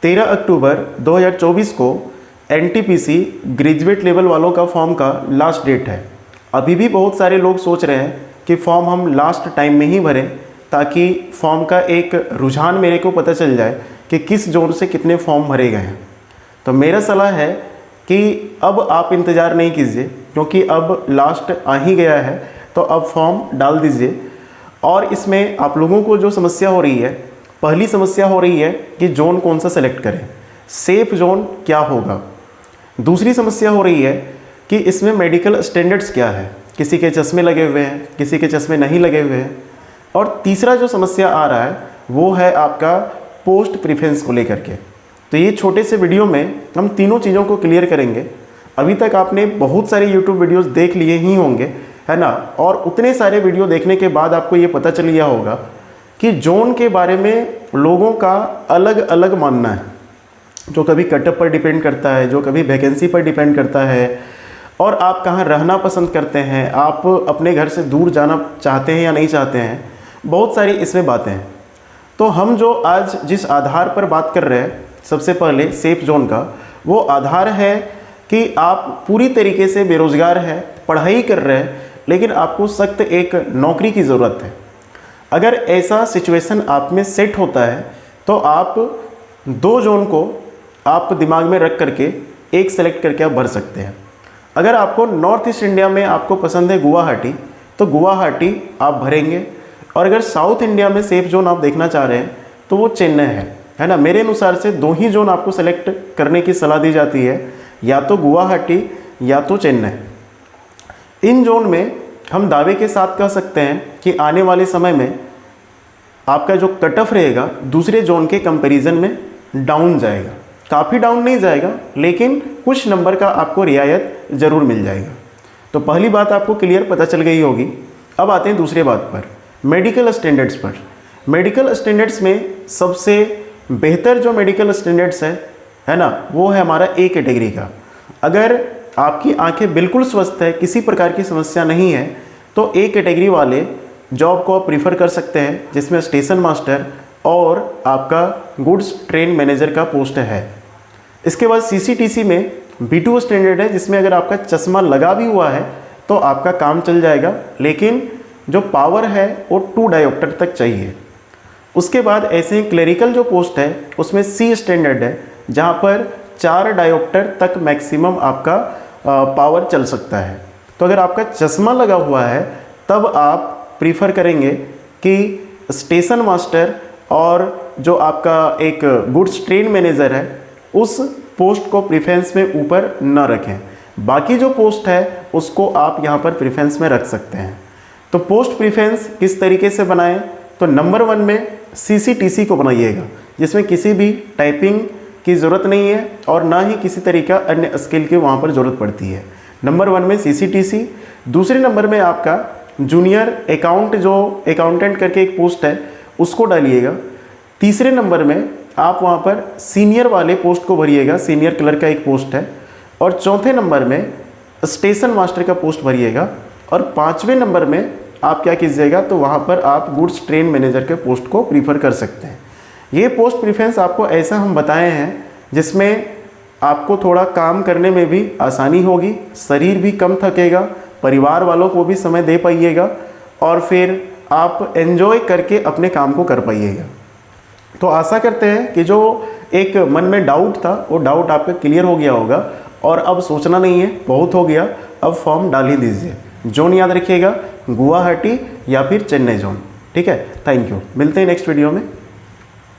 13 अक्टूबर 2024 को NTPC graduate level वालों का फॉर्म का लास्ट डेट है। अभी भी बहुत सारे लोग सोच रहे हैं कि फॉर्म हम लास्ट टाइम में ही भरें ताकि फॉर्म का एक रुझान मेरे को पता चल जाए कि किस जोन से कितने फॉर्म भरे गए हैं। तो मेरा सलाह है कि अब आप इंतज़ार नहीं कीजिए, क्योंकि अब लास्ट आ ही गया है, तो अब फॉर्म डाल दीजिए। और इसमें आप लोगों को जो समस्या हो रही है, पहली समस्या हो रही है कि जोन कौन सा सेलेक्ट करें, सेफ जोन क्या होगा। दूसरी समस्या हो रही है कि इसमें मेडिकल स्टैंडर्ड्स क्या है, किसी के चश्मे लगे हुए हैं, किसी के चश्मे नहीं लगे हुए हैं। और तीसरा जो समस्या आ रहा है वो है आपका पोस्ट प्रेफरेंस को लेकर के। तो ये छोटे से वीडियो में हम तीनों चीज़ों को क्लियर करेंगे। अभी तक आपने बहुत सारे यूट्यूब वीडियोस देख लिए ही होंगे, है ना, और उतने सारे वीडियो देखने के बाद आपको ये पता चल गया होगा कि जोन के बारे में लोगों का अलग अलग मानना है, जो कभी कटअप पर डिपेंड करता है, जो कभी वैकेंसी पर डिपेंड करता है, और आप कहाँ रहना पसंद करते हैं, आप अपने घर से दूर जाना चाहते हैं या नहीं चाहते हैं, बहुत सारी इसमें बातें हैं। तो हम जो आज जिस आधार पर बात कर रहे हैं, सबसे पहले सेफ जोन का, वो आधार है कि आप पूरी तरीके से बेरोज़गार हैं, पढ़ाई कर रहे हैं, लेकिन आपको सख्त एक नौकरी की ज़रूरत है। अगर ऐसा सिचुएशन आप में सेट होता है तो आप दो जोन को आप दिमाग में रख करके एक सेलेक्ट करके आप भर सकते हैं। अगर आपको नॉर्थ ईस्ट इंडिया में आपको पसंद है गुवाहाटी, तो गुवाहाटी आप भरेंगे। और अगर साउथ इंडिया में सेफ जोन आप देखना चाह रहे हैं तो वो चेन्नई है ना। मेरे अनुसार से दो ही जोन आपको सेलेक्ट करने की सलाह दी जाती है, या तो गुवाहाटी या तो चेन्नई। इन जोन में हम दावे के साथ कह सकते हैं कि आने वाले समय में आपका जो कट ऑफ रहेगा दूसरे जोन के कंपैरिजन में डाउन जाएगा। काफ़ी डाउन नहीं जाएगा, लेकिन कुछ नंबर का आपको रियायत ज़रूर मिल जाएगा। तो पहली बात आपको क्लियर पता चल गई होगी। अब आते हैं दूसरे बात पर, मेडिकल स्टैंडर्ड्स पर। मेडिकल स्टैंडर्ड्स में सबसे बेहतर जो मेडिकल स्टैंडर्ड्स है ना, वो है हमारा ए कैटेगरी का। अगर आपकी आंखें बिल्कुल स्वस्थ है, किसी प्रकार की समस्या नहीं है, तो ए कैटेगरी वाले जॉब को आप प्रीफर कर सकते हैं, जिसमें स्टेशन मास्टर और आपका गुड्स ट्रेन मैनेजर का पोस्ट है। इसके बाद सीसीटीसी में B2 स्टैंडर्ड है, जिसमें अगर आपका चश्मा लगा भी हुआ है तो आपका काम चल जाएगा, लेकिन जो पावर है वो 2 डायोप्टर तक चाहिए। उसके बाद ऐसे ही क्लरिकल जो पोस्ट है उसमें C स्टैंडर्ड है, जहाँ पर 4 डायोप्टर तक मैक्सिमम आपका पावर चल सकता है। तो अगर आपका चश्मा लगा हुआ है तब आप प्रीफर करेंगे कि स्टेशन मास्टर और जो आपका एक गुड्स ट्रेन मैनेजर है उस पोस्ट को प्रेफरेंस में ऊपर न रखें। बाकी जो पोस्ट है उसको आप यहाँ पर प्रेफरेंस में रख सकते हैं। तो पोस्ट प्रेफरेंस किस तरीके से बनाएं, तो नंबर 1 में सीसीटीसी को बनाइएगा, जिसमें किसी भी टाइपिंग की ज़रूरत नहीं है और ना ही किसी तरीका अन्य स्किल की वहाँ पर ज़रूरत पड़ती है। नंबर 1 में सीसीटीसी। दूसरे नंबर में आपका जूनियर अकाउंट, जो अकाउंटेंट करके एक पोस्ट है, उसको डालिएगा। तीसरे नंबर में आप वहाँ पर सीनियर वाले पोस्ट को भरिएगा, सीनियर क्लर्क का एक पोस्ट है। और चौथे नंबर में स्टेशन मास्टर का पोस्ट भरिएगा। और 5वें नंबर में आप क्या कीजिएगा, तो वहाँ पर आप गुड्स ट्रेन मैनेजर के पोस्ट को प्रीफर कर सकते हैं। ये पोस्ट प्रेफरेंस आपको ऐसा हम बताए हैं जिसमें आपको थोड़ा काम करने में भी आसानी होगी, शरीर भी कम थकेगा, परिवार वालों को भी समय दे पाइएगा और फिर आप एंजॉय करके अपने काम को कर पाइएगा। तो आशा करते हैं कि जो एक मन में डाउट था वो डाउट आपका क्लियर हो गया होगा और अब सोचना नहीं है, बहुत हो गया, अब फॉर्म डाल ही दीजिए। जोन याद रखिएगा, गुवाहाटी या फिर चेन्नई जोन। ठीक है, थैंक यू। मिलते हैं नेक्स्ट वीडियो में।